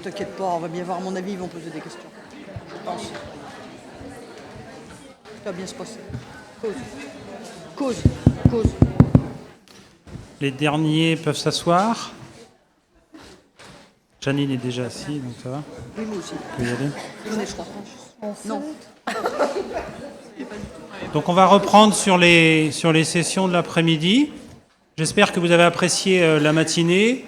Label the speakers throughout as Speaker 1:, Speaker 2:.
Speaker 1: t'inquiète pas, on va bien voir, à mon avis, ils vont poser des questions. Je pense. Ça va bien se passer. Cause.
Speaker 2: Les derniers peuvent s'asseoir. Janine est déjà assise, donc ça va.
Speaker 1: Oui, moi aussi.
Speaker 2: Tu peux y aller.
Speaker 1: Venez, je crois. Non.
Speaker 2: Donc on va reprendre sur les sessions de l'après-midi. J'espère que vous avez apprécié la matinée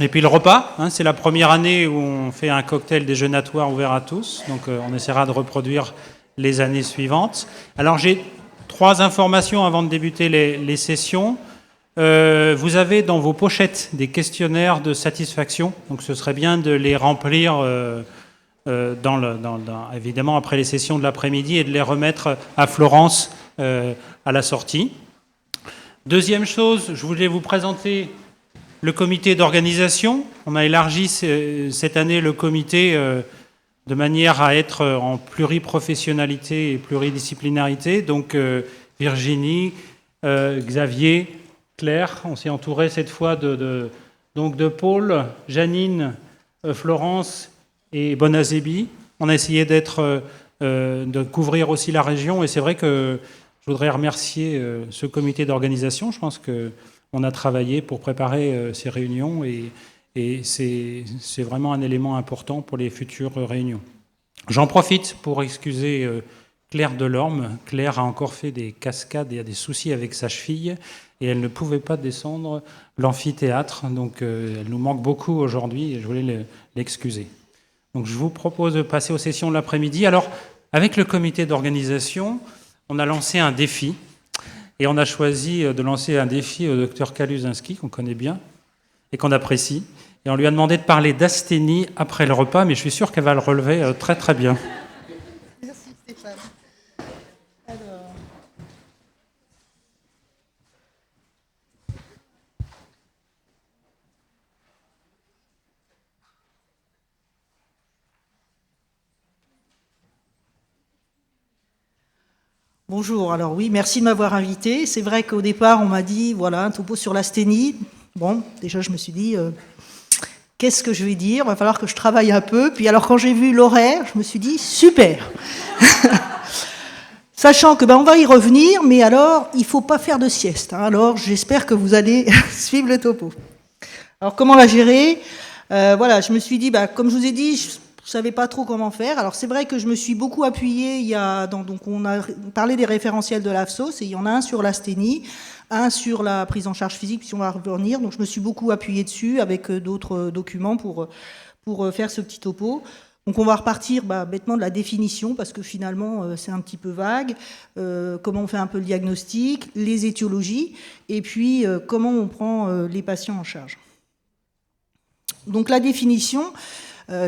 Speaker 2: et puis le repas. Hein, c'est la première année où on fait un cocktail déjeunatoire ouvert à tous. Donc on essaiera de reproduire les années suivantes. Alors j'ai 3 informations avant de débuter les sessions. Vous avez dans vos pochettes des questionnaires de satisfaction. Donc ce serait bien de les remplir évidemment après les sessions de l'après-midi et de les remettre à Florence à la sortie. Deuxième chose, je voulais vous présenter le comité d'organisation. On a élargi cette année le comité de manière à être en pluriprofessionnalité et pluridisciplinarité. Donc Virginie, Xavier, Claire, on s'est entouré cette fois de Paul, Janine, Florence et Bonazébi. On a essayé de couvrir aussi la région et c'est vrai que je voudrais remercier ce comité d'organisation. Je pense qu'on a travaillé pour préparer ces réunions et c'est vraiment un élément important pour les futures réunions. J'en profite pour excuser Claire Delorme. Claire a encore fait des cascades et a des soucis avec sa cheville et elle ne pouvait pas descendre l'amphithéâtre. Donc elle nous manque beaucoup aujourd'hui et je voulais l'excuser. Donc je vous propose de passer aux sessions de l'après-midi. Alors avec le comité d'organisation, on a lancé un défi et on a choisi de lancer un défi au docteur Kaluzinski, qu'on connaît bien et qu'on apprécie. Et on lui a demandé de parler d'asthénie après le repas, mais je suis sûr qu'elle va le relever très très bien.
Speaker 1: Merci Stéphane. Alors... Bonjour, alors oui, merci de m'avoir invité. C'est vrai qu'au départ, on m'a dit, voilà, un topo sur l'asthénie. Bon, déjà, je me suis dit, qu'est-ce que je vais dire ? Il va falloir que je travaille un peu. Puis alors, quand j'ai vu l'horaire, je me suis dit, super. Sachant que on va y revenir, mais alors, il ne faut pas faire de sieste. Hein. Alors, j'espère que vous allez suivre le topo. Alors, comment la gérer ? Voilà, je me suis dit, comme je vous ai dit, je ne savais pas trop comment faire. Alors, c'est vrai que je me suis beaucoup appuyée. Donc, on a parlé des référentiels de l'AFSOS, et il y en a un sur l'asthénie, un sur la prise en charge physique, puis on va revenir. Donc, je me suis beaucoup appuyée dessus avec d'autres documents pour faire ce petit topo. Donc, on va repartir bêtement de la définition, parce que finalement, c'est un petit peu vague. Comment on fait un peu le diagnostic, les étiologies, et puis comment on prend les patients en charge. Donc, la définition...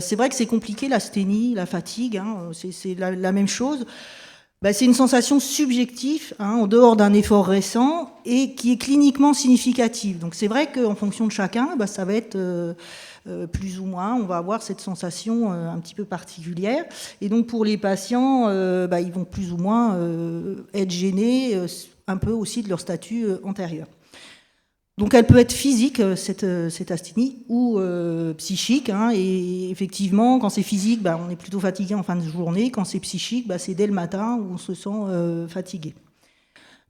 Speaker 1: c'est vrai que c'est compliqué, l'asthénie, la fatigue, hein, c'est la même chose. C'est une sensation subjective, hein, en dehors d'un effort récent, et qui est cliniquement significative. Donc c'est vrai qu'en fonction de chacun, ça va être plus ou moins, on va avoir cette sensation un petit peu particulière. Et donc pour les patients, ils vont plus ou moins être gênés un peu aussi de leur statut antérieur. Donc elle peut être physique, cette asthénie, ou psychique. Hein, et effectivement, quand c'est physique, on est plutôt fatigué en fin de journée. Quand c'est psychique, c'est dès le matin où on se sent fatigué.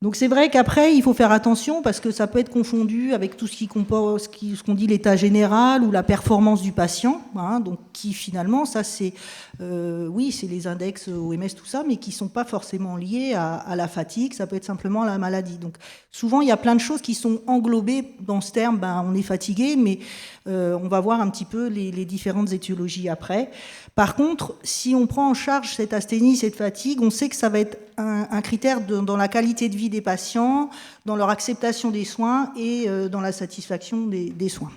Speaker 1: Donc c'est vrai qu'après, il faut faire attention parce que ça peut être confondu avec tout ce qui compose, ce qu'on dit l'état général ou la performance du patient. Hein, donc qui finalement, ça c'est, c'est les index OMS, tout ça, mais qui ne sont pas forcément liés à la fatigue. Ça peut être simplement la maladie. Donc souvent, il y a plein de choses qui sont englobées dans ce terme. On est fatigué, mais on va voir un petit peu les différentes étiologies après. Par contre, si on prend en charge cette asthénie, cette fatigue, on sait que ça va être un critère dans la qualité de vie des patients, dans leur acceptation des soins et dans la satisfaction des soins.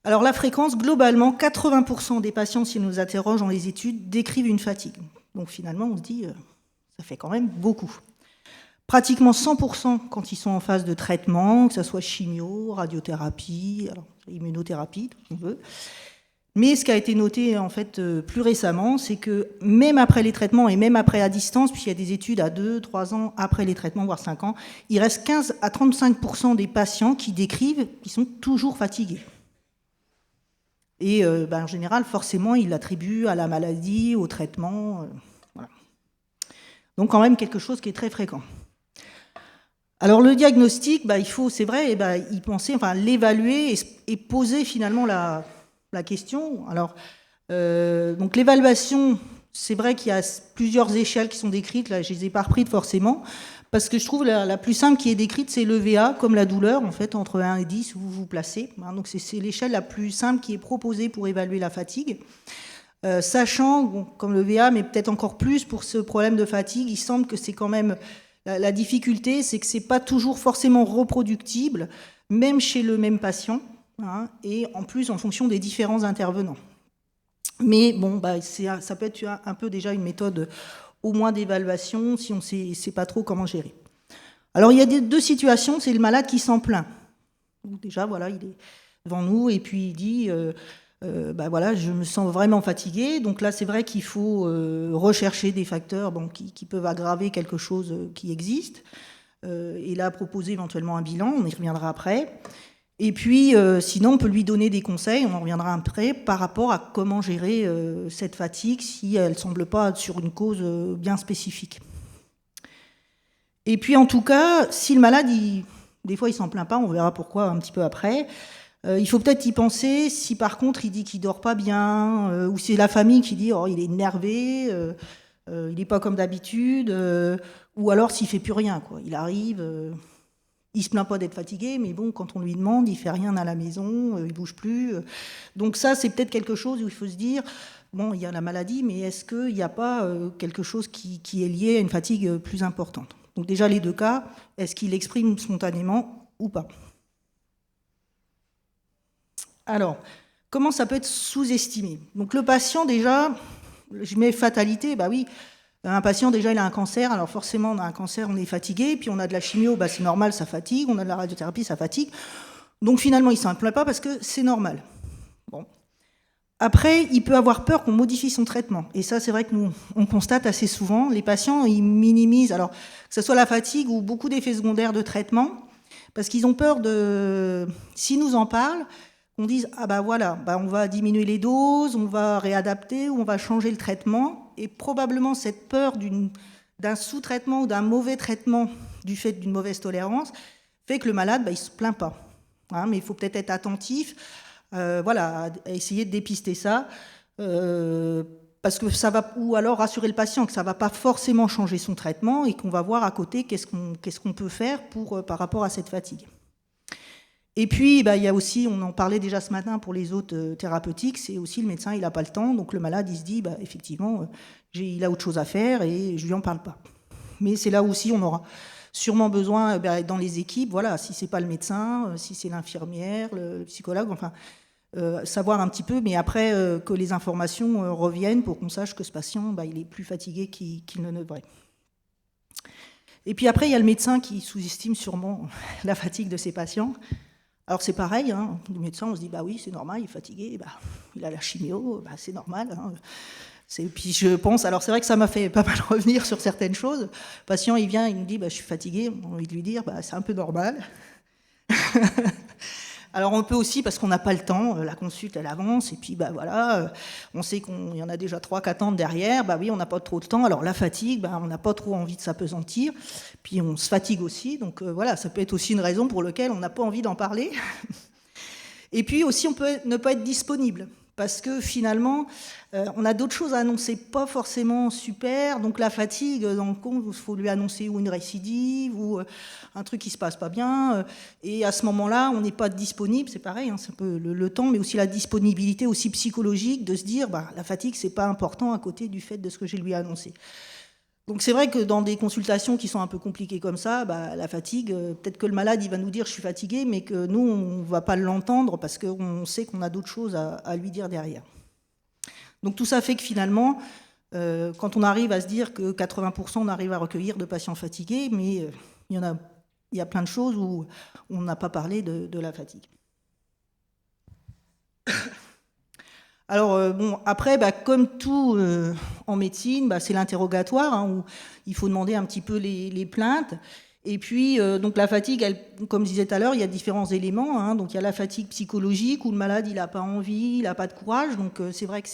Speaker 1: Alors la fréquence, globalement, 80% des patients, si on nous interroge dans les études, décrivent une fatigue. Donc finalement, on se dit, ça fait quand même beaucoup. Pratiquement 100% quand ils sont en phase de traitement, que ce soit chimio, radiothérapie, immunothérapie, tout ce qu'on veut. Mais ce qui a été noté en fait plus récemment, c'est que même après les traitements et même après à distance, puisqu'il y a des études à 2-3 ans après les traitements, voire 5 ans, il reste 15 à 35% des patients qui décrivent qu'ils sont toujours fatigués. Et en général, forcément, il l'attribue à la maladie, au traitement. Voilà. Donc quand même quelque chose qui est très fréquent. Alors le diagnostic, il faut, c'est vrai, y penser, enfin l'évaluer et poser finalement la question. Alors, donc l'évaluation, c'est vrai qu'il y a plusieurs échelles qui sont décrites, là je les ai pas reprises forcément, parce que je trouve la plus simple qui est décrite, c'est l'EVA, comme la douleur, en fait, entre 1 et 10, où vous vous placez. Donc c'est l'échelle la plus simple qui est proposée pour évaluer la fatigue. Sachant, bon, comme l'EVA, mais peut-être encore plus pour ce problème de fatigue, il semble que c'est quand même... La difficulté, c'est que c'est pas toujours forcément reproductible, même chez le même patient, et en plus en fonction des différents intervenants. Mais bon, ça peut être un peu déjà une méthode au moins d'évaluation si on ne sait pas trop comment gérer. Alors il y a deux situations, c'est le malade qui s'en plaint. Donc, déjà, voilà, il est devant nous et puis il dit voilà, je me sens vraiment fatigué. Donc là, c'est vrai qu'il faut rechercher des facteurs qui peuvent aggraver quelque chose qui existe. Et là, proposer éventuellement un bilan, on y reviendra après. Et puis, sinon, on peut lui donner des conseils, on en reviendra après, par rapport à comment gérer cette fatigue si elle ne semble pas être sur une cause bien spécifique. Et puis, en tout cas, si le malade, des fois, il s'en plaint pas, on verra pourquoi un petit peu après, il faut peut-être y penser si, par contre, il dit qu'il dort pas bien, ou c'est la famille qui dit « oh, il est énervé, il n'est pas comme d'habitude », ou alors s'il fait plus rien, quoi. Il arrive... il se plaint pas d'être fatigué, mais bon, quand on lui demande, il fait rien à la maison, il bouge plus. Donc ça, c'est peut-être quelque chose où il faut se dire, bon, il y a la maladie, mais est-ce qu'il n'y a pas quelque chose qui est lié à une fatigue plus importante? Donc déjà, les deux cas, est-ce qu'il l'exprime spontanément ou pas? Alors, comment ça peut être sous-estimé? Donc le patient, déjà, je mets fatalité, oui, un patient, déjà, il a un cancer, alors forcément, on a un cancer, on est fatigué, puis on a de la chimio, c'est normal, ça fatigue, on a de la radiothérapie, ça fatigue. Donc finalement, il ne s'en plaint pas parce que c'est normal. Bon. Après, il peut avoir peur qu'on modifie son traitement. Et ça, c'est vrai que nous, on constate assez souvent, les patients, ils minimisent, alors que ce soit la fatigue ou beaucoup d'effets secondaires de traitement, parce qu'ils ont peur de... S'ils nous en parlent, on dise, on va diminuer les doses, on va réadapter, ou on va changer le traitement. Et probablement cette peur d'un sous-traitement ou d'un mauvais traitement du fait d'une mauvaise tolérance fait que le malade, il ne se plaint pas. Mais il faut peut-être être attentif à essayer de dépister ça. Parce que ça va, ou alors rassurer le patient que ça ne va pas forcément changer son traitement et qu'on va voir à côté qu'est-ce qu'on peut faire par rapport à cette fatigue. Et puis, il y a aussi, on en parlait déjà ce matin pour les autres thérapeutiques, c'est aussi le médecin, il n'a pas le temps, donc le malade, il se dit, effectivement, il a autre chose à faire et je ne lui en parle pas. Mais c'est là aussi, on aura sûrement besoin, dans les équipes, si ce n'est pas le médecin, si c'est l'infirmière, le psychologue, savoir un petit peu, mais après que les informations reviennent pour qu'on sache que ce patient, il est plus fatigué qu'il ne devrait. Et puis après, il y a le médecin qui sous-estime sûrement la fatigue de ses patients. Alors c'est pareil, le médecin, on se dit, oui, c'est normal, il est fatigué, il a la chimio, c'est normal. Puis je pense, alors c'est vrai que ça m'a fait pas mal revenir sur certaines choses. Le patient, il vient, il nous dit, je suis fatigué, on a envie de lui dire, c'est un peu normal. Alors on peut aussi, parce qu'on n'a pas le temps, la consulte elle avance, et puis on sait qu'il y en a déjà 3 qui attendent derrière, oui, on n'a pas trop de temps, alors la fatigue, on n'a pas trop envie de s'apesantir, puis on se fatigue aussi, donc ça peut être aussi une raison pour laquelle on n'a pas envie d'en parler. Et puis aussi on peut ne pas être disponible, parce que finalement, on a d'autres choses à annoncer, pas forcément super, donc la fatigue, dans le compte, il faut lui annoncer ou une récidive, ou un truc qui se passe pas bien, et à ce moment-là, on n'est pas disponible, c'est pareil, c'est un peu le temps, mais aussi la disponibilité aussi psychologique, de se dire, la fatigue, c'est pas important à côté du fait de ce que je lui ai annoncé. Donc c'est vrai que dans des consultations qui sont un peu compliquées comme ça, la fatigue, peut-être que le malade il va nous dire je suis fatigué, mais que nous on ne va pas l'entendre parce qu'on sait qu'on a d'autres choses à lui dire derrière. Donc tout ça fait que finalement, quand on arrive à se dire que 80% on arrive à recueillir de patients fatigués, mais il y a plein de choses où on n'a pas parlé de la fatigue. Alors, après, comme tout en médecine, c'est l'interrogatoire, où il faut demander un petit peu les plaintes. Et puis, donc la fatigue, comme je disais tout à l'heure, il y a différents éléments. Hein. Donc il y a la fatigue psychologique où le malade il n'a pas envie, il n'a pas de courage. Donc c'est vrai que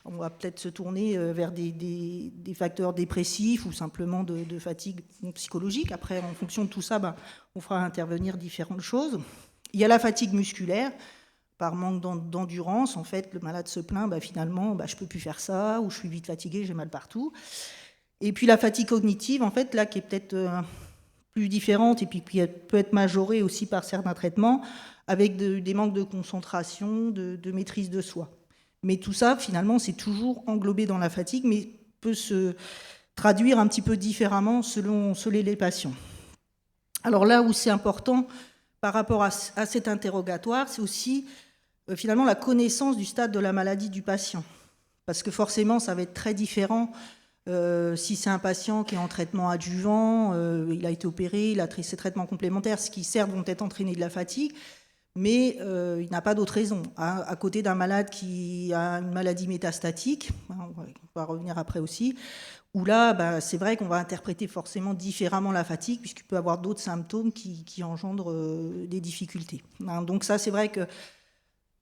Speaker 1: on va peut-être se tourner vers des facteurs dépressifs ou simplement de fatigue psychologique. Après, en fonction de tout ça, on fera intervenir différentes choses. Il y a la fatigue musculaire. Par manque d'endurance, en fait, le malade se plaint, finalement, je peux plus faire ça, ou je suis vite fatigué, j'ai mal partout. Et puis la fatigue cognitive, en fait, là, qui est peut-être plus différente, et puis qui peut être majorée aussi par certains traitements, avec des manques de concentration, de maîtrise de soi. Mais tout ça, finalement, c'est toujours englobé dans la fatigue, mais peut se traduire un petit peu différemment selon les patients. Alors là où c'est important par rapport à cet interrogatoire, c'est aussi finalement la connaissance du stade de la maladie du patient. Parce que forcément, ça va être très différent si c'est un patient qui est en traitement adjuvant, il a été opéré, il a ses traitements complémentaires, ce qui certes vont peut-être entraîner de la fatigue, mais il n'a pas d'autre raison. Hein, à côté d'un malade qui a une maladie métastatique, on va revenir après aussi, où là, c'est vrai qu'on va interpréter forcément différemment la fatigue, puisqu'il peut y avoir d'autres symptômes qui engendrent des difficultés. Hein, donc ça, c'est vrai que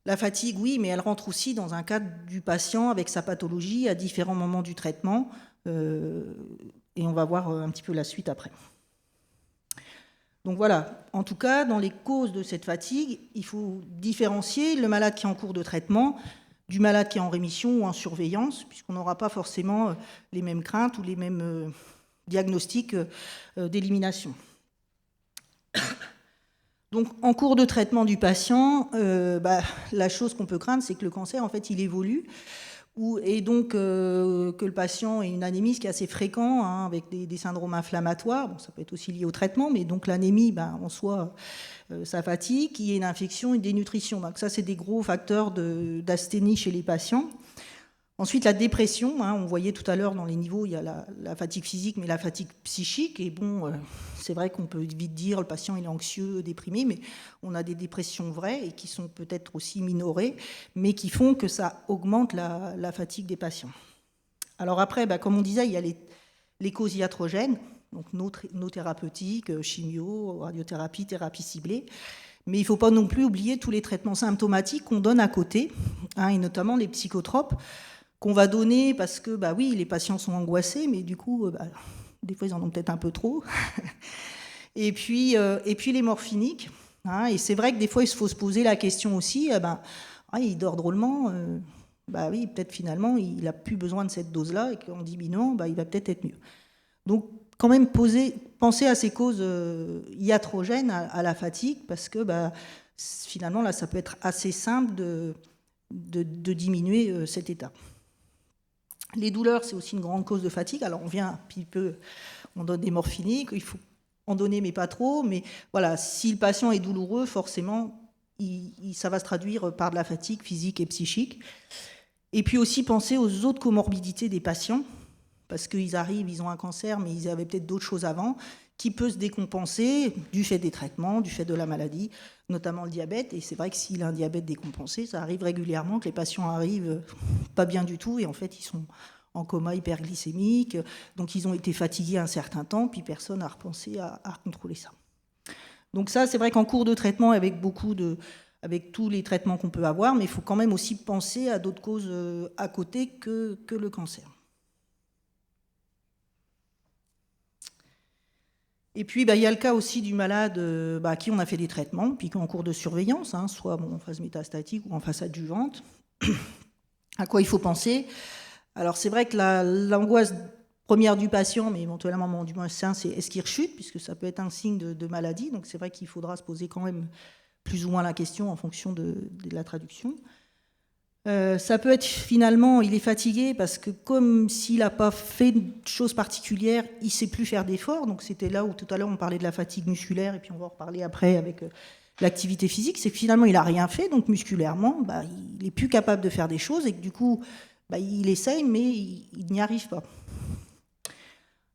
Speaker 1: la fatigue, oui, mais elle rentre aussi dans un cadre du patient avec sa pathologie à différents moments du traitement. Et on va voir un petit peu la suite après. Donc voilà, en tout cas, dans les causes de cette fatigue, il faut différencier le malade qui est en cours de traitement du malade qui est en rémission ou en surveillance, puisqu'on n'aura pas forcément les mêmes craintes ou les mêmes diagnostics d'élimination. Donc, en cours de traitement du patient, la chose qu'on peut craindre, c'est que le cancer, en fait, il évolue, et donc que le patient ait une anémie, ce qui est assez fréquent, hein, avec des syndromes inflammatoires. Bon, ça peut être aussi lié au traitement, mais donc l'anémie, en soi, ça fatigue, qu'il y ait une infection, une dénutrition. Donc ça, c'est des gros facteurs d'asthénie chez les patients. Ensuite, la dépression, hein, on voyait tout à l'heure dans les niveaux, il y a la fatigue physique, mais la fatigue psychique. Et bon, c'est vrai qu'on peut vite dire le patient il est anxieux, déprimé, mais on a des dépressions vraies et qui sont peut-être aussi minorées, mais qui font que ça augmente la fatigue des patients. Alors après, comme on disait, il y a les causes iatrogènes, donc nos thérapeutiques, chimio, radiothérapie, thérapie ciblée. Mais il ne faut pas non plus oublier tous les traitements symptomatiques qu'on donne à côté, hein, et notamment les psychotropes, qu'on va donner parce que, oui, les patients sont angoissés, mais du coup, des fois, ils en ont peut-être un peu trop. et puis les morphiniques. Hein, et c'est vrai que des fois, il faut se poser la question aussi, il dort drôlement, oui, peut-être finalement, il n'a plus besoin de cette dose-là, et qu'en diminuant, il va peut-être être mieux. Donc, quand même, penser à ces causes iatrogènes à la fatigue, parce que finalement, là, ça peut être assez simple de diminuer cet état. Les douleurs, c'est aussi une grande cause de fatigue. Alors, on vient un petit peu, on donne des morphiniques, il faut en donner, mais pas trop. Mais voilà, si le patient est douloureux, forcément, ça va se traduire par de la fatigue physique et psychique. Et puis aussi penser aux autres comorbidités des patients, parce qu'ils arrivent, ils ont un cancer, mais ils avaient peut-être d'autres choses avant, qui peut se décompenser du fait des traitements, du fait de la maladie, notamment le diabète. Et c'est vrai que s'il a un diabète décompensé, ça arrive régulièrement que les patients arrivent pas bien du tout, et en fait, ils sont en coma hyperglycémique, donc ils ont été fatigués un certain temps, puis personne n'a repensé à contrôler ça. Donc ça, c'est vrai qu'en cours de traitement, avec tous les traitements qu'on peut avoir, mais il faut quand même aussi penser à d'autres causes à côté que le cancer. Et puis, il y a le cas aussi du malade à qui on a fait des traitements, puis qui est en cours de surveillance, hein, soit en phase métastatique ou en phase adjuvante. À quoi il faut penser? Alors, c'est vrai que l'angoisse première du patient, mais éventuellement du médecin, c'est est-ce qu'il rechute, puisque ça peut être un signe de maladie. Donc, c'est vrai qu'il faudra se poser quand même plus ou moins la question en fonction de la traduction. Ça peut être finalement, il est fatigué parce que comme s'il n'a pas fait de choses particulières, il ne sait plus faire d'efforts. Donc c'était là où tout à l'heure on parlait de la fatigue musculaire, et puis on va en reparler après avec l'activité physique. C'est que finalement il n'a rien fait, donc musculairement, il n'est plus capable de faire des choses, et que du coup, il essaye, mais il n'y arrive pas.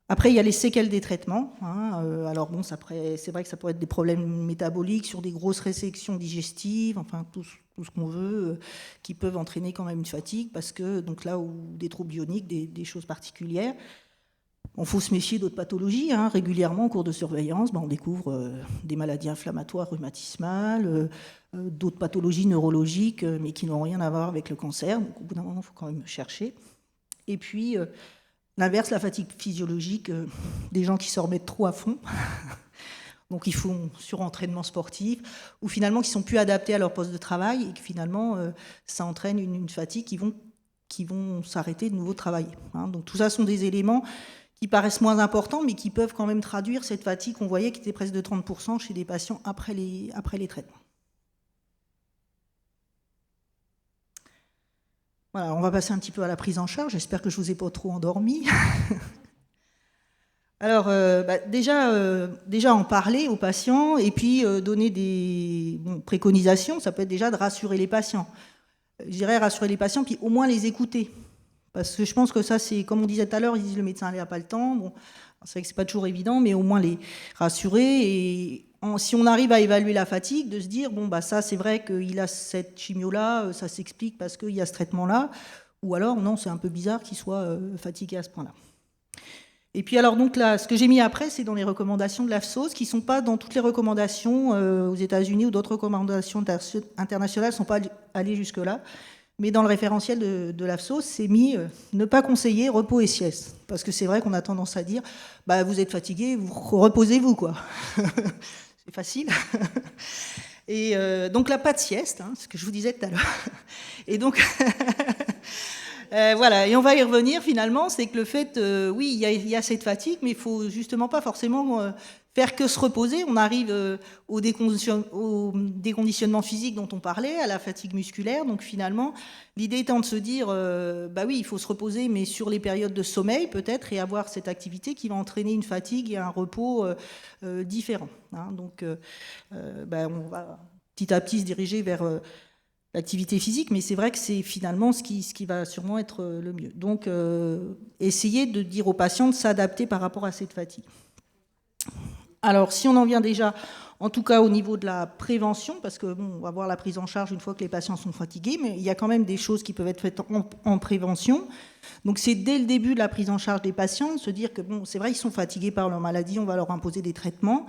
Speaker 1: Après, il y a les séquelles des traitements. Hein. Alors bon, c'est vrai que ça pourrait être des problèmes métaboliques sur des grosses résections digestives, enfin tout ce qu'on veut, qui peuvent entraîner quand même une fatigue, parce que donc là où des troubles ioniques, des choses particulières. Il faut se méfier d'autres pathologies. Hein. Régulièrement, en cours de surveillance, on découvre des maladies inflammatoires rhumatismales, d'autres pathologies neurologiques, mais qui n'ont rien à voir avec le cancer. Donc, au bout d'un moment, il faut quand même chercher. Et puis, l'inverse, la fatigue physiologique, des gens qui se remettent trop à fond. Donc, ils font surentraînement sportif, ou finalement qui ne sont plus adaptés à leur poste de travail, et que finalement, ça entraîne une fatigue qui vont s'arrêter de nouveau travailler. Hein. Donc, tout ça sont des éléments qui paraissent moins importants, mais qui peuvent quand même traduire cette fatigue qu'on voyait qui était presque de 30% chez des patients après les traitements. Voilà, on va passer un petit peu à la prise en charge. J'espère que je ne vous ai pas trop endormi. Alors, déjà en parler aux patients et puis donner des préconisations, ça peut être déjà de rassurer les patients. Je dirais rassurer les patients, puis au moins les écouter. Parce que je pense que ça, c'est, comme on disait tout à l'heure, ils disent le médecin n'a pas le temps. Bon, c'est vrai que c'est pas toujours évident, mais au moins les rassurer. Et si on arrive à évaluer la fatigue, de se dire, ça c'est vrai qu'il a cette chimio-là, ça s'explique parce qu'il y a ce traitement-là. Ou alors, non, c'est un peu bizarre qu'il soit fatigué à ce point-là. Et puis alors donc là, ce que j'ai mis après, c'est dans les recommandations de l'AFSOS, qui ne sont pas dans toutes les recommandations aux États-Unis ou d'autres recommandations internationales ne sont pas allées jusque-là. Mais dans le référentiel de l'AFSOS, c'est mis ne pas conseiller repos et sieste. Parce que c'est vrai qu'on a tendance à dire vous êtes fatigué, reposez-vous, quoi. C'est facile. Et donc là, pas de sieste, hein, ce que je vous disais tout à l'heure. Et donc. Voilà, et on va y revenir finalement, c'est que le fait, oui, il y a cette fatigue, mais il ne faut justement pas forcément faire que se reposer. On arrive au déconditionnement physique dont on parlait, à la fatigue musculaire. Donc finalement, l'idée étant de se dire, oui, il faut se reposer, mais sur les périodes de sommeil peut-être, et avoir cette activité qui va entraîner une fatigue et un repos différent. Hein. Donc on va petit à petit se diriger vers l'activité physique, mais c'est vrai que c'est finalement ce qui va sûrement être le mieux. Donc, essayer de dire aux patients de s'adapter par rapport à cette fatigue. Alors, si on en vient déjà, en tout cas au niveau de la prévention, parce que on va voir la prise en charge une fois que les patients sont fatigués, mais il y a quand même des choses qui peuvent être faites en prévention. Donc, c'est dès le début de la prise en charge des patients, de se dire que, c'est vrai, ils sont fatigués par leur maladie, on va leur imposer des traitements,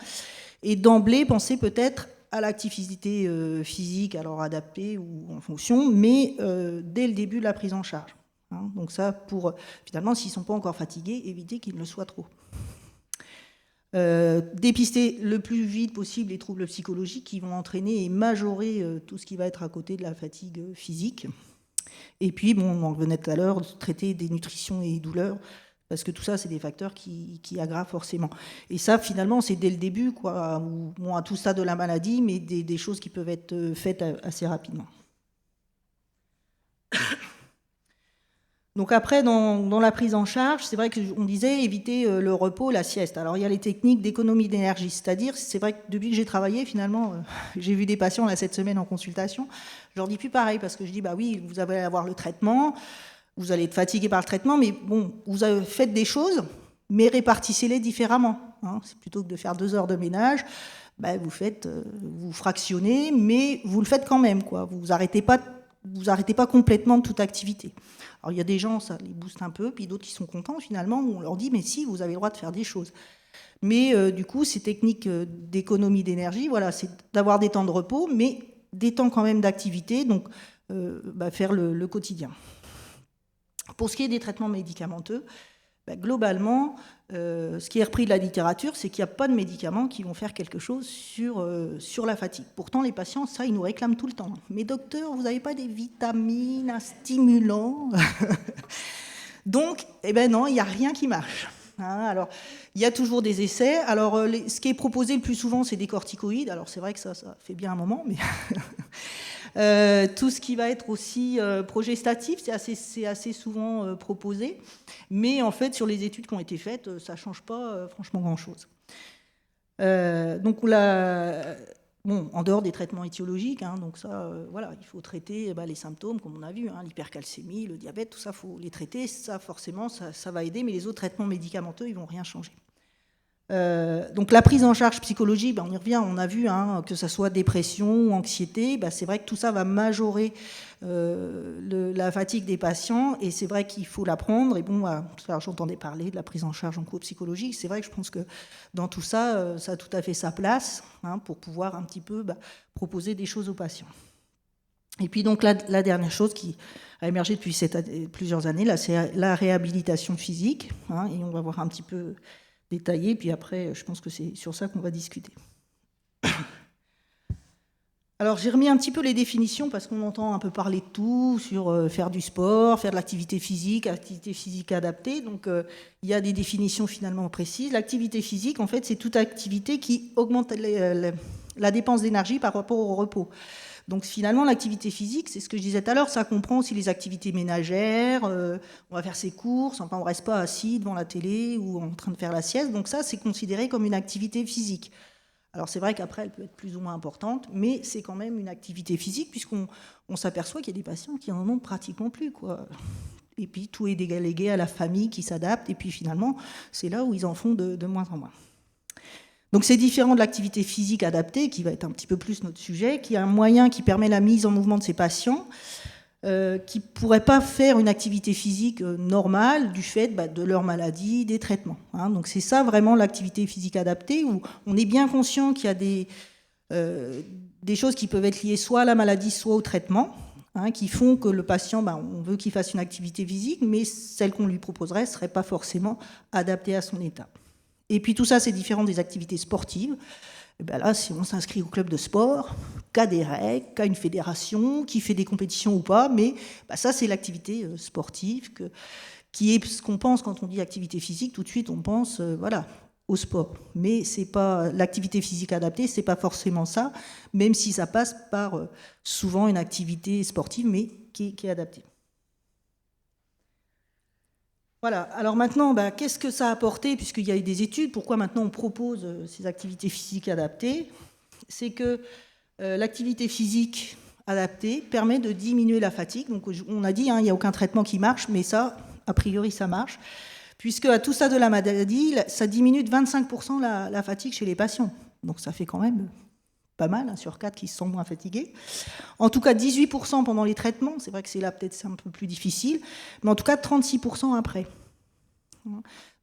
Speaker 1: et d'emblée, penser peut-être à l'activité physique, alors adaptée ou en fonction, mais dès le début de la prise en charge. Hein. Donc ça, pour, finalement, s'ils ne sont pas encore fatigués, éviter qu'ils ne le soient trop. Dépister le plus vite possible les troubles psychologiques qui vont entraîner et majorer tout ce qui va être à côté de la fatigue physique. Et puis, on en revenait tout à l'heure, traiter des nutritions et douleurs, parce que tout ça, c'est des facteurs qui aggravent forcément. Et ça, finalement, c'est dès le début, quoi, à tout ça de la maladie, mais des choses qui peuvent être faites assez rapidement. Donc après, dans la prise en charge, c'est vrai qu'on disait éviter le repos, la sieste. Alors il y a les techniques d'économie d'énergie, c'est-à-dire, c'est vrai que depuis que j'ai travaillé, finalement, j'ai vu des patients là, cette semaine en consultation, je leur dis plus pareil, parce que je dis, oui, vous allez avoir le traitement, vous allez être fatigué par le traitement, mais vous faites des choses, mais répartissez-les différemment. Hein. C'est plutôt que de faire 2 heures de ménage, vous fractionnez, mais vous le faites quand même, quoi. Vous arrêtez pas complètement de toute activité. Alors il y a des gens, ça les booste un peu, puis d'autres qui sont contents finalement, où on leur dit, mais si, vous avez le droit de faire des choses. Mais du coup, ces techniques d'économie d'énergie, voilà, c'est d'avoir des temps de repos, mais des temps quand même d'activité, donc faire le quotidien. Pour ce qui est des traitements médicamenteux, globalement, ce qui est repris de la littérature, c'est qu'il n'y a pas de médicaments qui vont faire quelque chose sur la fatigue. Pourtant, les patients, ça, ils nous réclament tout le temps. Mais docteur, vous n'avez pas des vitamines, un stimulant? Donc, non, il n'y a rien qui marche. Hein, alors, il y a toujours des essais. Alors, ce qui est proposé le plus souvent, c'est des corticoïdes. Alors, c'est vrai que ça fait bien un moment, mais... tout ce qui va être aussi progestatif, c'est assez souvent proposé. Mais en fait, sur les études qui ont été faites, ça ne change pas franchement grand-chose. Donc, en dehors des traitements étiologiques, hein, donc ça, voilà, il faut traiter les symptômes, comme on a vu, hein, l'hypercalcémie, le diabète, tout ça, il faut les traiter. Ça, forcément, ça va aider, mais les autres traitements médicamenteux, ils ne vont rien changer. Donc la prise en charge psychologique, on y revient, on a vu, que ce soit dépression ou anxiété, c'est vrai que tout ça va majorer la fatigue des patients, et c'est vrai qu'il faut la prendre. Et bon, alors, j'entendais parler de la prise en charge psychologique, c'est vrai que je pense que dans tout ça, ça a tout à fait sa place, pour pouvoir un petit peu proposer des choses aux patients. Et puis donc la dernière chose qui a émergé depuis plusieurs années, là, c'est la réhabilitation physique, et on va voir un petit peu détaillé, puis après, je pense que c'est sur ça qu'on va discuter. Alors, j'ai remis un petit peu les définitions, parce qu'on entend un peu parler de tout, sur faire du sport, faire de l'activité physique adaptée. Donc, il y a des définitions finalement précises. L'activité physique, en fait, c'est toute activité qui augmente la dépense d'énergie par rapport au repos. Donc finalement, l'activité physique, c'est ce que je disais tout à l'heure, ça comprend aussi les activités ménagères, on va faire ses courses, enfin on ne reste pas assis devant la télé ou en train de faire la sieste, donc ça c'est considéré comme une activité physique. Alors c'est vrai qu'après elle peut être plus ou moins importante, mais c'est quand même une activité physique puisqu'on s'aperçoit qu'il y a des patients qui en ont pratiquement plus, quoi. Et puis tout est délégué à la famille qui s'adapte, et puis finalement c'est là où ils en font de moins en moins. Donc c'est différent de l'activité physique adaptée, qui va être un petit peu plus notre sujet, qui est un moyen qui permet la mise en mouvement de ces patients, qui ne pourraient pas faire une activité physique normale du fait de leur maladie, des traitements. Donc c'est ça vraiment l'activité physique adaptée, où on est bien conscient qu'il y a des choses qui peuvent être liées soit à la maladie, soit au traitement, qui font que le patient, on veut qu'il fasse une activité physique, mais celle qu'on lui proposerait ne serait pas forcément adaptée à son état. Et puis tout ça, c'est différent des activités sportives. Et là, si on s'inscrit au club de sport, qu'a des règles, qu'a une fédération, qui fait des compétitions ou pas, mais ça, c'est l'activité sportive, qui est ce qu'on pense quand on dit activité physique. Tout de suite, on pense au sport. Mais c'est pas l'activité physique adaptée, c'est pas forcément ça, même si ça passe par souvent une activité sportive, mais qui est adaptée. Voilà, alors maintenant, qu'est-ce que ça a apporté, puisqu'il y a eu des études, pourquoi maintenant on propose ces activités physiques adaptées? C'est que l'activité physique adaptée permet de diminuer la fatigue. Donc on a dit, il n'y a aucun traitement qui marche, mais ça, a priori, ça marche, puisque à tout ça de la maladie, ça diminue de 25% la fatigue chez les patients. Donc ça fait quand même pas mal, sur 4 qui se sentent moins fatigués. En tout cas, 18% pendant les traitements, c'est vrai que c'est là peut-être c'est un peu plus difficile, mais en tout cas 36% après.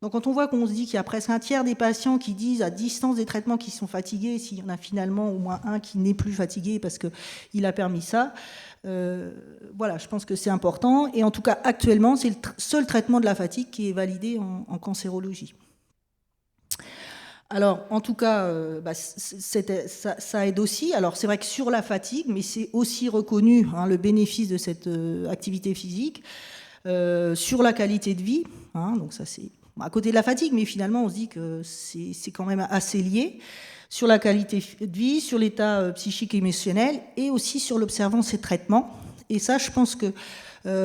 Speaker 1: Donc quand on voit qu'on se dit qu'il y a presque un tiers des patients qui disent à distance des traitements qu'ils sont fatigués, s'il y en a finalement au moins un qui n'est plus fatigué parce qu'il a permis ça, je pense que c'est important. Et en tout cas, actuellement, c'est le seul traitement de la fatigue qui est validé en cancérologie. Alors, en tout cas, ça aide aussi. Alors, c'est vrai que sur la fatigue, mais c'est aussi reconnu le bénéfice de cette activité physique sur la qualité de vie. Donc, ça, c'est à côté de la fatigue, mais finalement, on se dit que c'est quand même assez lié. Sur la qualité de vie, sur l'état psychique et émotionnel, et aussi sur l'observance et le traitement. Et ça, je pense que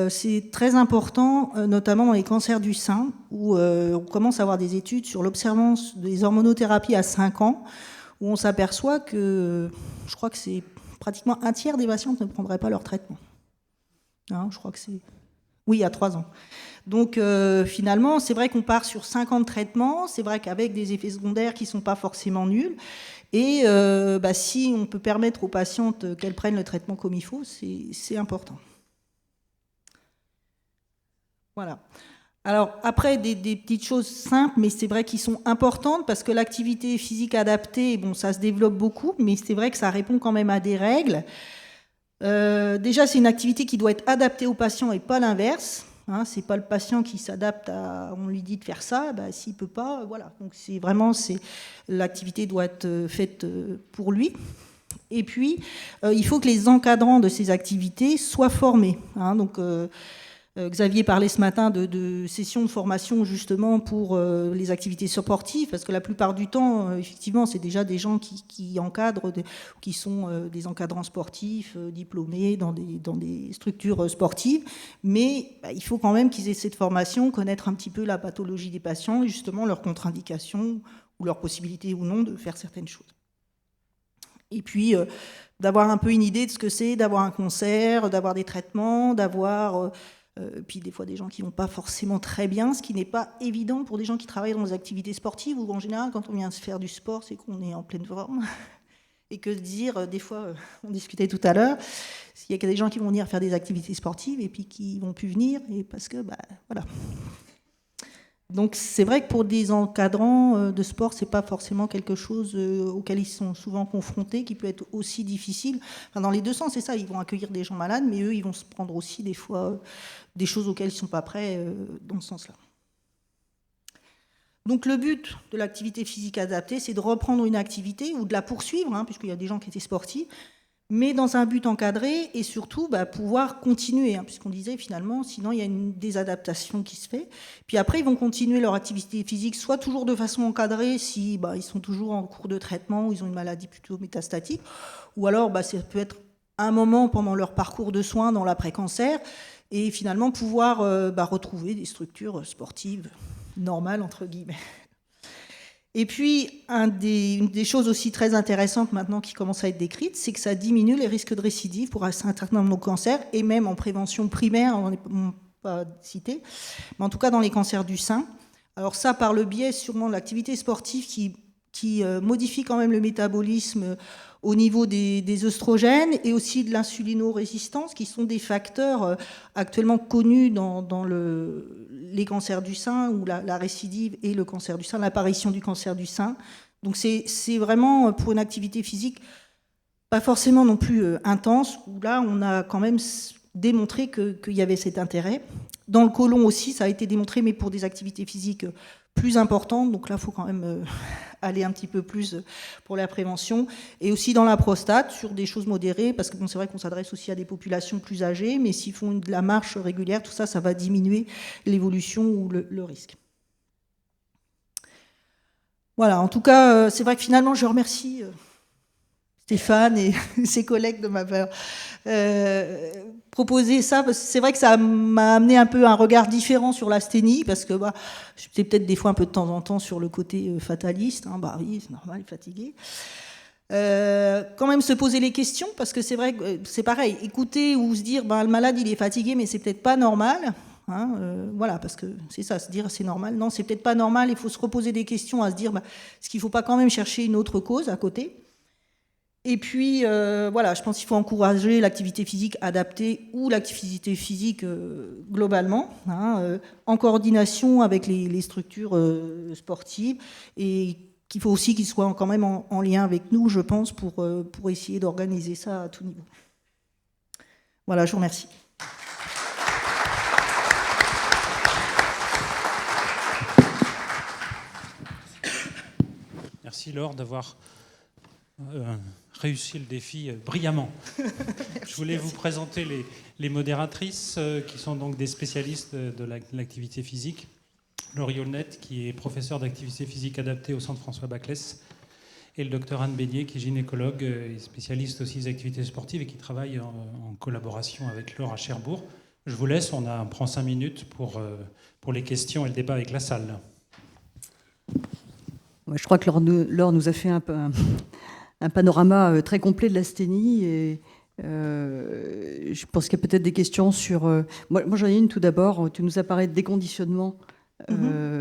Speaker 1: c'est très important, notamment dans les cancers du sein, où on commence à avoir des études sur l'observance des hormonothérapies à 5 ans, où on s'aperçoit que, je crois que c'est pratiquement un tiers des patientes ne prendraient pas leur traitement. Je crois que c'est... Oui, à 3 ans. Donc finalement, c'est vrai qu'on part sur 5 ans de traitement, c'est vrai qu'avec des effets secondaires qui ne sont pas forcément nuls, et si on peut permettre aux patientes qu'elles prennent le traitement comme il faut, c'est important. Voilà. Alors après, des petites choses simples, mais c'est vrai qu'ils sont importantes parce que l'activité physique adaptée, ça se développe beaucoup, mais c'est vrai que ça répond quand même à des règles. Déjà, c'est une activité qui doit être adaptée au patient et pas l'inverse. C'est pas le patient qui s'adapte on lui dit de faire ça, s'il peut pas, voilà. Donc l'activité doit être faite pour lui. Et puis, il faut que les encadrants de ces activités soient formés. Donc Xavier parlait ce matin de sessions de formation justement pour les activités sportives, parce que la plupart du temps, effectivement, c'est déjà des gens qui encadrent, qui sont des encadrants sportifs, diplômés dans des structures sportives, mais il faut quand même qu'ils aient cette formation, connaître un petit peu la pathologie des patients, et justement leurs contre-indications, ou leur possibilité ou non de faire certaines choses. Et puis, d'avoir un peu une idée de ce que c'est d'avoir un cancer, d'avoir des traitements, d'avoir Puis des fois des gens qui vont pas forcément très bien, ce qui n'est pas évident pour des gens qui travaillent dans les activités sportives, où en général, quand on vient se faire du sport, c'est qu'on est en pleine forme. Et que dire, des fois, on discutait tout à l'heure, il y a des gens qui vont venir faire des activités sportives et puis qui vont plus venir, et parce que, voilà. Donc c'est vrai que pour des encadrants de sport, c'est pas forcément quelque chose auquel ils sont souvent confrontés, qui peut être aussi difficile. Enfin, dans les deux sens, c'est ça, ils vont accueillir des gens malades, mais eux, ils vont se prendre aussi des fois des choses auxquelles ils sont pas prêts dans ce sens-là. Donc le but de l'activité physique adaptée, c'est de reprendre une activité ou de la poursuivre, puisqu'il y a des gens qui étaient sportifs, mais dans un but encadré et surtout pouvoir continuer, puisqu'on disait finalement, sinon il y a une désadaptation qui se fait. Puis après, ils vont continuer leur activité physique, soit toujours de façon encadrée, si ils sont toujours en cours de traitement ou ils ont une maladie plutôt métastatique, ou alors ça peut être un moment pendant leur parcours de soins dans l'après-cancer, et finalement pouvoir retrouver des structures sportives normales, entre guillemets. Et puis, une des choses aussi très intéressantes maintenant qui commencent à être décrites, c'est que ça diminue les risques de récidive pour un certain nombre de cancers, et même en prévention primaire, on n'est pas cité, mais en tout cas dans les cancers du sein. Alors ça, par le biais sûrement de l'activité sportive qui modifie quand même le métabolisme au niveau des œstrogènes et aussi de l'insulinorésistance, qui sont des facteurs actuellement connus dans les cancers du sein, ou la récidive et le cancer du sein, l'apparition du cancer du sein. Donc c'est vraiment pour une activité physique pas forcément non plus intense, où là on a quand même démontré qu'il y avait cet intérêt. Dans le côlon aussi, ça a été démontré, mais pour des activités physiques plus importantes, donc là il faut quand même aller un petit peu plus pour la prévention, et aussi dans la prostate, sur des choses modérées, parce que c'est vrai qu'on s'adresse aussi à des populations plus âgées, mais s'ils font de la marche régulière, tout ça, ça va diminuer l'évolution ou le risque. Voilà, en tout cas, c'est vrai que finalement, je remercie Stéphane et ses collègues de m'avoir proposé ça, parce que c'est vrai que ça m'a amené un peu un regard différent sur l'asthénie, parce que j'étais peut-être des fois un peu de temps en temps sur le côté fataliste, oui, c'est normal, fatigué. Quand même se poser les questions, parce que c'est vrai que c'est pareil, écouter ou se dire le malade il est fatigué, mais c'est peut-être pas normal. Voilà, parce que c'est ça, se dire c'est normal. Non, c'est peut-être pas normal, il faut se reposer des questions, à se dire est-ce qu'il ne faut pas quand même chercher une autre cause à côté. Et puis, voilà, je pense qu'il faut encourager l'activité physique adaptée ou l'activité physique globalement, en coordination avec les structures sportives, et qu'il faut aussi qu'ils soient quand même en lien avec nous, je pense, pour essayer d'organiser ça à tout niveau. Voilà, je vous remercie.
Speaker 2: Merci Laure d'avoir réussi le défi brillamment. Je voulais vous présenter les modératrices qui sont donc des spécialistes de l'activité physique. Laure Yolnet, qui est professeure d'activité physique adaptée au Centre François Baclès, et le docteur Anne Beignet, qui est gynécologue et spécialiste aussi des activités sportives et qui travaille en collaboration avec Laure à Cherbourg. Je vous laisse, on prend 5 minutes pour les questions et le débat avec la salle.
Speaker 3: Je crois que Laure nous a fait un panorama très complet de l'asthénie, et je pense qu'il y a peut-être des questions sur... Moi j'en ai une tout d'abord. Tu nous as parlé de déconditionnement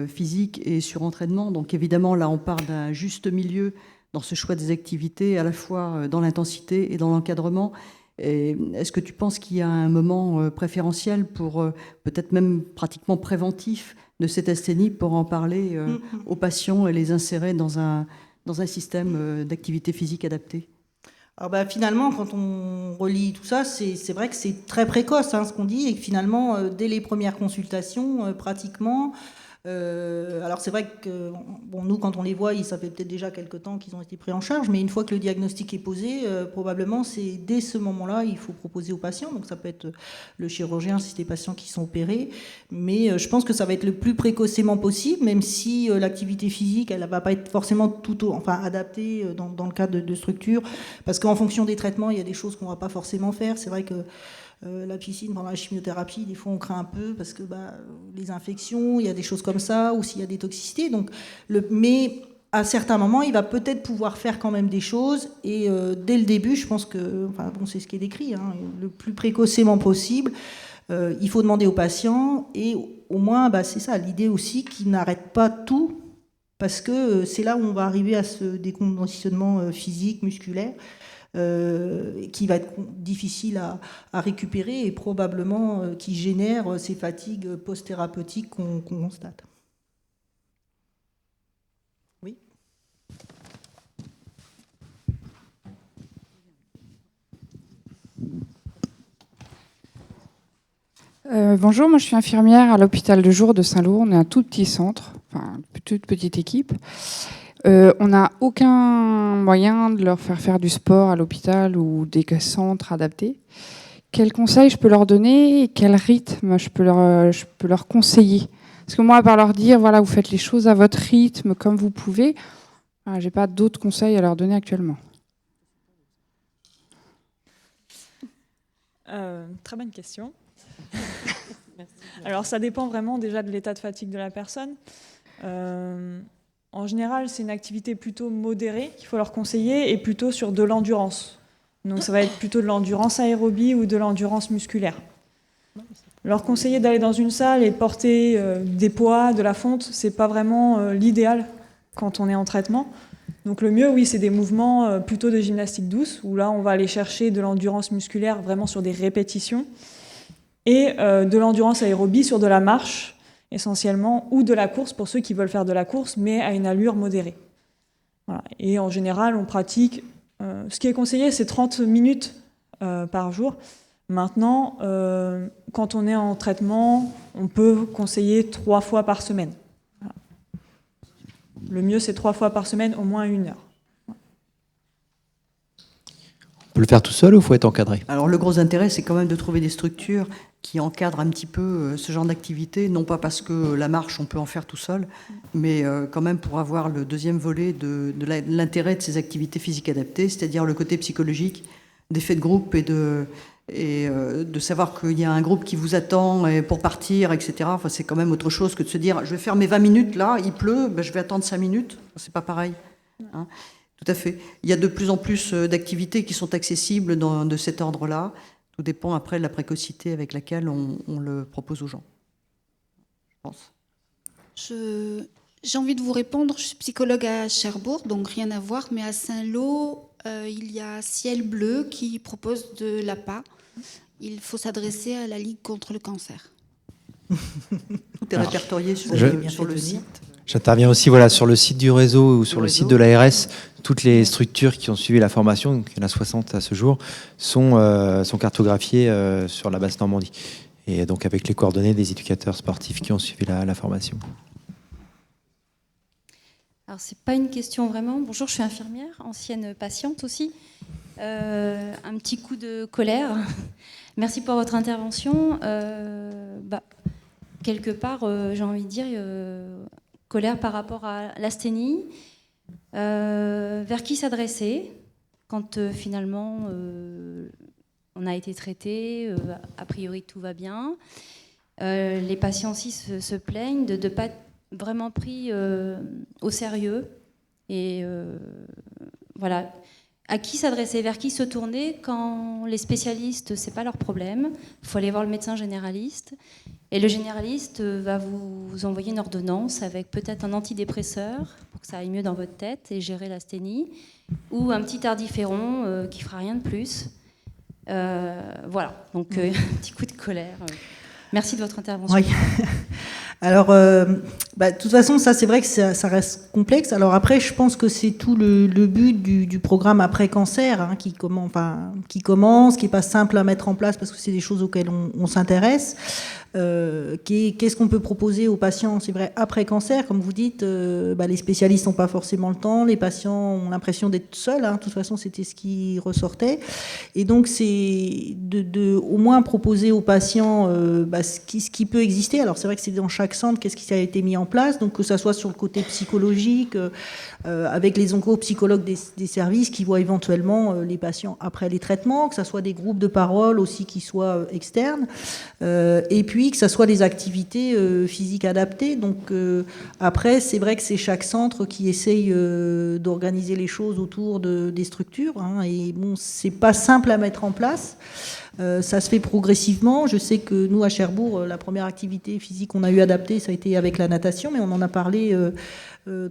Speaker 3: physique et surentraînement. Donc évidemment, là, on parle d'un juste milieu dans ce choix des activités, à la fois dans l'intensité et dans l'encadrement. Et est-ce que tu penses qu'il y a un moment préférentiel pour peut-être même pratiquement préventif de cette asthénie pour en parler aux patients et les insérer dans un système d'activité physique adaptée?
Speaker 1: Alors finalement, quand on relit tout ça, c'est vrai que c'est très précoce ce qu'on dit, et que finalement, dès les premières consultations, pratiquement... alors c'est vrai que nous, quand on les voit, ça fait peut-être déjà quelques temps qu'ils ont été pris en charge, mais une fois que le diagnostic est posé, probablement c'est dès ce moment-là il faut proposer aux patients. Donc ça peut être le chirurgien si c'est des patients qui sont opérés, mais je pense que ça va être le plus précocement possible, même si l'activité physique elle va pas être forcément adaptée dans le cadre de structures, parce qu'en fonction des traitements il y a des choses qu'on va pas forcément faire. C'est vrai que la piscine pendant la chimiothérapie, des fois on craint un peu parce que les infections, il y a des choses comme ça, ou s'il y a des toxicités. Donc, mais à certains moments, il va peut-être pouvoir faire quand même des choses. Et dès le début, je pense que, c'est ce qui est décrit, le plus précocement possible, Il faut demander aux patients et au moins, c'est ça, l'idée aussi qu'ils n'arrêtent pas tout parce que c'est là où on va arriver à ce déconditionnement physique, musculaire, qui va être difficile à récupérer et probablement qui génère ces fatigues post-thérapeutiques qu'on constate. Oui.
Speaker 4: Bonjour, moi je suis infirmière à l'hôpital de jour de Saint-Lô. On est un tout petit centre, enfin une toute petite équipe. On n'a aucun moyen de leur faire faire du sport à l'hôpital ou des centres adaptés. Quels conseils je peux leur donner et quel rythme je peux leur conseiller? Parce que moi, à part leur dire, voilà, vous faites les choses à votre rythme, comme vous pouvez, je n'ai pas d'autres conseils à leur donner actuellement.
Speaker 5: Très bonne question. Alors, ça dépend vraiment déjà de l'état de fatigue de la personne. En général, c'est une activité plutôt modérée qu'il faut leur conseiller et plutôt sur de l'endurance. Donc, ça va être plutôt de l'endurance aérobie ou de l'endurance musculaire. Leur conseiller d'aller dans une salle et de porter des poids, de la fonte, c'est pas vraiment l'idéal quand on est en traitement. Donc, le mieux, oui, c'est des mouvements plutôt de gymnastique douce où là, on va aller chercher de l'endurance musculaire vraiment sur des répétitions et de l'endurance aérobie sur de la marche essentiellement, ou de la course pour ceux qui veulent faire de la course, mais à une allure modérée. Voilà. Et en général, on pratique... ce qui est conseillé, c'est 30 minutes par jour. Maintenant, quand on est en traitement, on peut conseiller 3 fois par semaine. Voilà. Le mieux, c'est 3 fois par semaine, au moins 1 heure.
Speaker 6: On peut le faire tout seul ou il faut être encadré?
Speaker 3: Alors le gros intérêt, c'est quand même de trouver des structures qui encadrent un petit peu ce genre d'activité, non pas parce que la marche, on peut en faire tout seul, mais quand même pour avoir le deuxième volet de l'intérêt de ces activités physiques adaptées, c'est-à-dire le côté psychologique, d'effet de groupe et de savoir qu'il y a un groupe qui vous attend pour partir, etc. Enfin, c'est quand même autre chose que de se dire, je vais faire mes 20 minutes là, il pleut, je vais attendre 5 minutes. C'est pas pareil. Hein. Tout à fait. Il y a de plus en plus d'activités qui sont accessibles de cet ordre-là. Tout dépend après de la précocité avec laquelle on le propose aux gens, je pense.
Speaker 7: J'ai envie de vous répondre. Je suis psychologue à Cherbourg, donc rien à voir. Mais à Saint-Lô, il y a Ciel Bleu qui propose de l'APA. Il faut s'adresser à la Ligue contre le cancer.
Speaker 3: Tout est répertorié sur le site.
Speaker 6: J'interviens aussi sur le site du réseau ou sur le site de l'ARS. Toutes les structures qui ont suivi la formation, donc il y en a 60 à ce jour, sont cartographiées sur la Basse-Normandie. Et donc avec les coordonnées des éducateurs sportifs qui ont suivi la formation.
Speaker 8: Alors, ce n'est pas une question vraiment. Bonjour, je suis infirmière, ancienne patiente aussi. Un petit coup de colère. Merci pour votre intervention. Quelque part, j'ai envie de dire, colère par rapport à l'asthénie. Vers qui s'adresser quand finalement on a été traité, a priori tout va bien. Les patients aussi se plaignent de ne pas être vraiment pris au sérieux. Et voilà. À qui s'adresser, vers qui se tourner quand les spécialistes, c'est pas leur problème. Il faut aller voir le médecin généraliste. Et le généraliste va vous envoyer une ordonnance avec peut-être un antidépresseur pour que ça aille mieux dans votre tête et gérer l'asthénie, ou un petit tardiféron qui fera rien de plus. Voilà, donc un petit coup de colère. Merci de votre intervention.
Speaker 1: Oui. Alors, de toute façon, ça, c'est vrai que ça reste complexe. Alors après, je pense que c'est tout le but du programme après-cancer qui commence, qui n'est pas simple à mettre en place parce que c'est des choses auxquelles on s'intéresse. Qu'est-ce qu'on peut proposer aux patients, c'est vrai, après cancer, comme vous dites, les spécialistes n'ont pas forcément le temps, les patients ont l'impression d'être seuls, de toute façon c'était ce qui ressortait, et donc c'est de au moins proposer aux patients ce qui peut exister. Alors c'est vrai que c'est dans chaque centre, qu'est-ce qui a été mis en place, donc que ça soit sur le côté psychologique, avec les oncopsychologues des services qui voient éventuellement les patients après les traitements, que ça soit des groupes de parole aussi qui soient externes, et puis puis que ça soit des activités physiques adaptées. Donc après, c'est vrai que c'est chaque centre qui essaye d'organiser les choses autour des structures, hein, et bon, c'est pas simple à mettre en place. Ça se fait progressivement. Je sais que nous, à Cherbourg, la première activité physique qu'on a eu adaptée, ça a été avec la natation, mais on en a parlé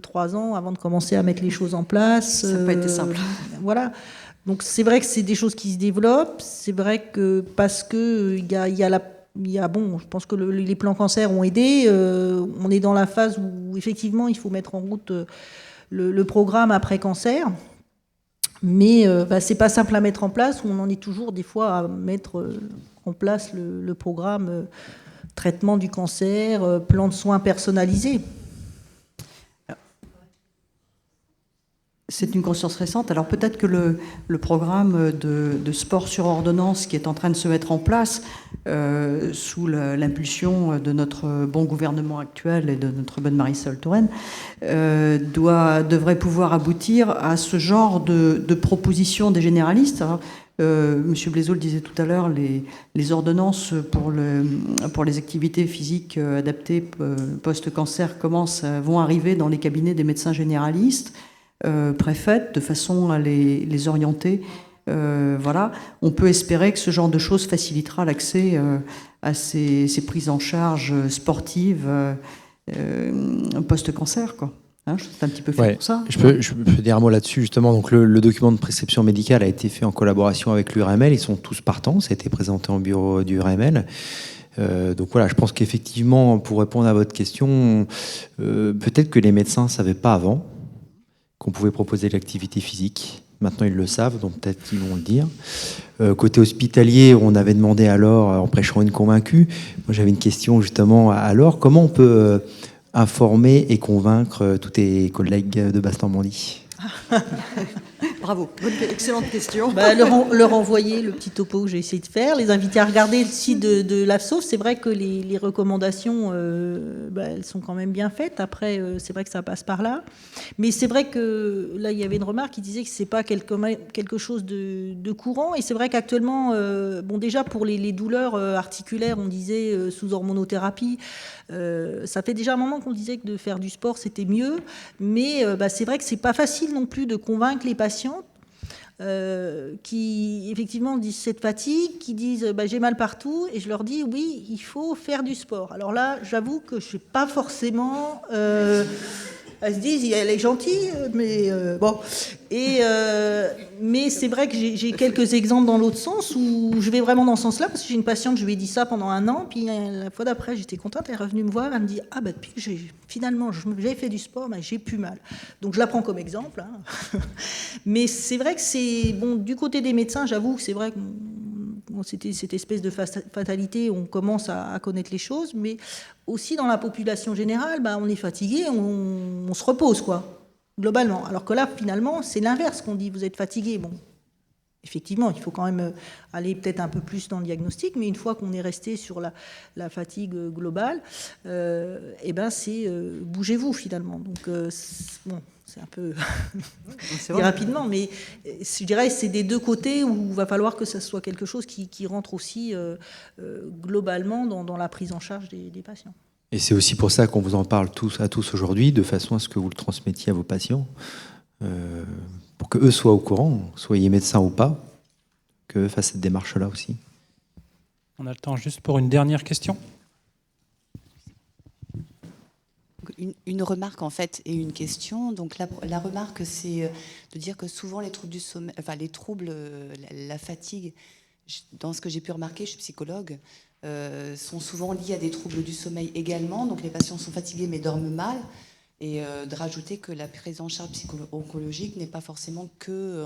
Speaker 1: 3 ans avant de commencer à mettre les choses en place.
Speaker 3: Ça n'a pas été simple.
Speaker 1: Voilà. Donc c'est vrai que c'est des choses qui se développent. C'est vrai que parce que bon, je pense que les plans cancer ont aidé. On est dans la phase où effectivement il faut mettre en route le programme après cancer. Mais c'est pas simple à mettre en place. On en est toujours des fois à mettre en place le programme traitement du cancer, plan de soins personnalisé.
Speaker 3: C'est une conscience récente. Alors peut-être que le programme de sport sur ordonnance qui est en train de se mettre en place sous l'impulsion de notre bon gouvernement actuel et de notre bonne Marisol Touraine devrait pouvoir aboutir à ce genre de propositions des généralistes. Alors, Monsieur Blaiseau le disait tout à l'heure, les ordonnances pour les activités physiques adaptées post-cancer vont arriver dans les cabinets des médecins généralistes. Préfètes, de façon à les orienter. Voilà. On peut espérer que ce genre de choses facilitera l'accès à ces prises en charge sportives post-cancer, quoi. Hein, c'est un petit peu fait pour ça.
Speaker 6: Je peux dire un mot là-dessus, justement. Donc, le document de prescription médicale a été fait en collaboration avec l'URML. Ils sont tous partants. Ça a été présenté en bureau du URML. Donc voilà, je pense qu'effectivement, pour répondre à votre question, peut-être que les médecins ne savaient pas avant qu'on pouvait proposer l'activité physique. Maintenant, ils le savent, donc peut-être qu'ils vont le dire. Côté hospitalier, on avait demandé à Laure, en prêchant une convaincue. Moi, j'avais une question justement à Laure. Comment on peut informer et convaincre tous tes collègues de Basse-Normandie ?
Speaker 3: Bravo, excellente question.
Speaker 1: Leur envoyer le petit topo que j'ai essayé de faire, les inviter à regarder le site de l'AFSOF. C'est vrai que les recommandations, elles sont quand même bien faites. Après, c'est vrai que ça passe par là. Mais c'est vrai que là, il y avait une remarque qui disait que c'est pas quelque chose de courant. Et c'est vrai qu'actuellement, déjà pour les douleurs articulaires, on disait sous hormonothérapie. Ça fait déjà un moment qu'on disait que de faire du sport, c'était mieux. Mais c'est vrai que c'est pas facile non plus de convaincre les patientes qui effectivement disent cette fatigue, qui disent j'ai mal partout, et je leur dis oui, il faut faire du sport. Alors là, j'avoue que je sais pas forcément. Elles se disent elle est gentille, mais bon. Mais c'est vrai que j'ai quelques exemples dans l'autre sens où je vais vraiment dans ce sens-là, parce que j'ai une patiente, je lui ai dit ça pendant 1 an, puis la fois d'après, j'étais contente, elle est revenue me voir, elle me dit depuis que finalement j'ai fait du sport, j'ai plus mal. Donc je la prends comme exemple. Hein. Mais c'est vrai que c'est bon du côté des médecins, j'avoue que c'est vrai que c'était cette espèce de fatalité, on commence à connaître les choses, mais aussi dans la population générale, on est fatigué, on se repose, quoi, globalement. Alors que là, finalement, c'est l'inverse qu'on dit, vous êtes fatigué. Bon, effectivement, il faut quand même aller peut-être un peu plus dans le diagnostic, mais une fois qu'on est resté sur la fatigue globale, c'est bougez-vous, finalement. Donc, c'est un peu dit rapidement, mais je dirais que c'est des deux côtés où il va falloir que ça soit quelque chose qui rentre aussi globalement dans la prise en charge des patients.
Speaker 6: Et c'est aussi pour ça qu'on vous en parle à tous aujourd'hui, de façon à ce que vous le transmettiez à vos patients, pour qu'eux soient au courant, soyez médecins ou pas, qu'eux fassent cette démarche-là aussi.
Speaker 2: On a le temps juste pour une dernière question.
Speaker 9: Une remarque en fait et une question. Donc la remarque, c'est de dire que souvent les troubles du sommeil, la fatigue, dans ce que j'ai pu remarquer, je suis psychologue, sont souvent liés à des troubles du sommeil également. Donc les patients sont fatigués mais dorment mal. Et de rajouter que la prise en charge psycho-oncologique n'est pas forcément que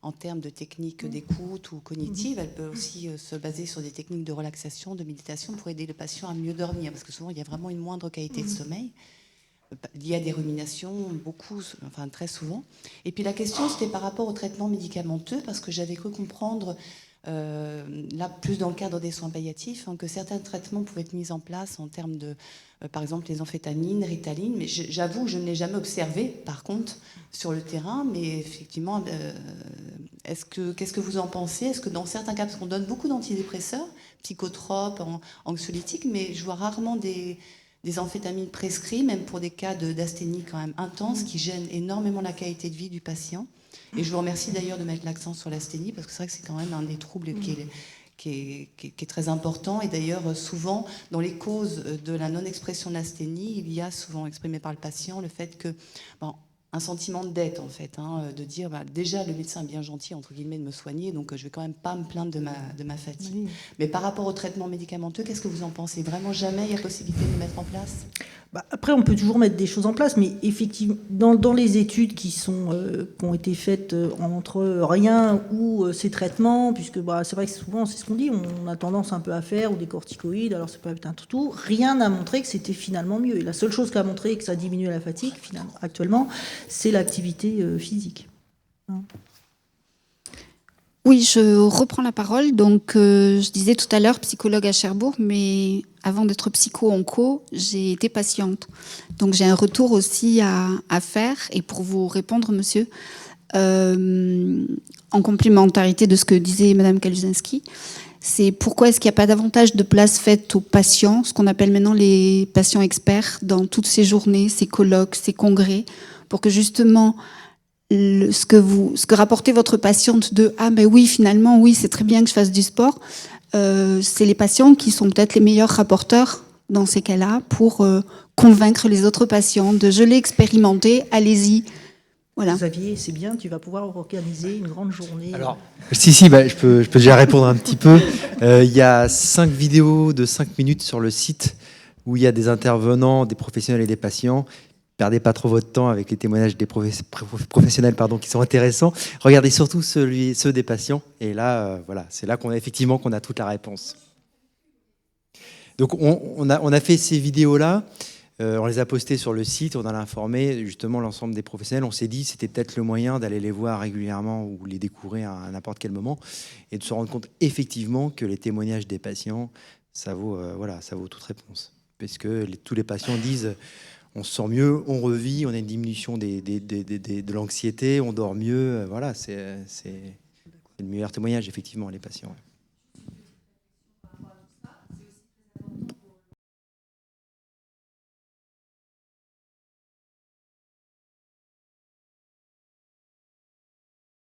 Speaker 9: en termes de techniques d'écoute ou cognitives. Elle peut aussi se baser sur des techniques de relaxation, de méditation pour aider le patient à mieux dormir. Parce que souvent, il y a vraiment une moindre qualité de sommeil liée à des ruminations, très souvent. Et puis la question, c'était par rapport au traitement médicamenteux, parce que j'avais cru comprendre, là, plus dans le cadre des soins palliatifs, que certains traitements pouvaient être mis en place en termes de, par exemple, les amphétamines, Ritaline, mais j'avoue que je ne l'ai jamais observé, par contre, sur le terrain, mais effectivement, Qu'est-ce que vous en pensez? Est-ce que dans certains cas, parce qu'on donne beaucoup d'antidépresseurs, psychotropes, anxiolytiques, mais je vois rarement des amphétamines prescrits, même pour des cas d'asthénie quand même intense, qui gênent énormément la qualité de vie du patient. Et je vous remercie d'ailleurs de mettre l'accent sur l'asthénie, parce que c'est vrai que c'est quand même un des troubles qui est très important. Et d'ailleurs, souvent, dans les causes de la non-expression de l'asthénie, il y a souvent exprimé par le patient le fait que... Bon, un sentiment de dette, en fait, de dire, déjà, le médecin est bien gentil, entre guillemets, de me soigner, donc je vais quand même pas me plaindre de ma fatigue. Oui. Mais par rapport au traitement médicamenteux, qu'est-ce que vous en pensez? Vraiment, jamais il y a possibilité de le mettre en place?
Speaker 1: Après, on peut toujours mettre des choses en place, mais effectivement, dans les études qui ont été faites entre rien ou ces traitements, puisque c'est vrai que souvent, c'est ce qu'on dit, on a tendance un peu à faire, ou des corticoïdes, alors c'est pas un tout, rien n'a montré que c'était finalement mieux. Et la seule chose qui a montré que ça diminuait la fatigue, finalement, actuellement, c'est l'activité physique.
Speaker 7: Oui, je reprends la parole. Donc, je disais tout à l'heure psychologue à Cherbourg, mais avant d'être psycho-onco, j'ai été patiente. Donc, j'ai un retour aussi à faire. Et pour vous répondre, monsieur, en complémentarité de ce que disait Madame Kaluzinski, c'est pourquoi est-ce qu'il n'y a pas davantage de place faite aux patients, ce qu'on appelle maintenant les patients experts, dans toutes ces journées, ces colloques, ces congrès, pour que justement... ce que rapportait votre patiente de « Ah ben oui, finalement, oui, c'est très bien que je fasse du sport », c'est les patients qui sont peut-être les meilleurs rapporteurs dans ces cas-là pour convaincre les autres patients de « Je l'ai expérimenté, allez-y ». Voilà.
Speaker 1: Xavier, c'est bien, tu vas pouvoir organiser une grande journée.
Speaker 6: Alors, je peux déjà répondre un petit peu. Il y a 5 vidéos de 5 minutes sur le site où il y a des intervenants, des professionnels et des patients. Perdez pas trop votre temps avec les témoignages des professionnels qui sont intéressants. Regardez surtout ceux des patients. Et là, c'est là qu'on a toute la réponse. Donc, on a fait ces vidéos-là. On les a postées sur le site. On en a informé justement l'ensemble des professionnels. On s'est dit que c'était peut-être le moyen d'aller les voir régulièrement ou les découvrir à n'importe quel moment et de se rendre compte effectivement que les témoignages des patients, ça vaut toute réponse. Parce que tous les patients disent... On se sent mieux, on revit, on a une diminution de l'anxiété, on dort mieux. Voilà, c'est le meilleur témoignage, effectivement, les patients.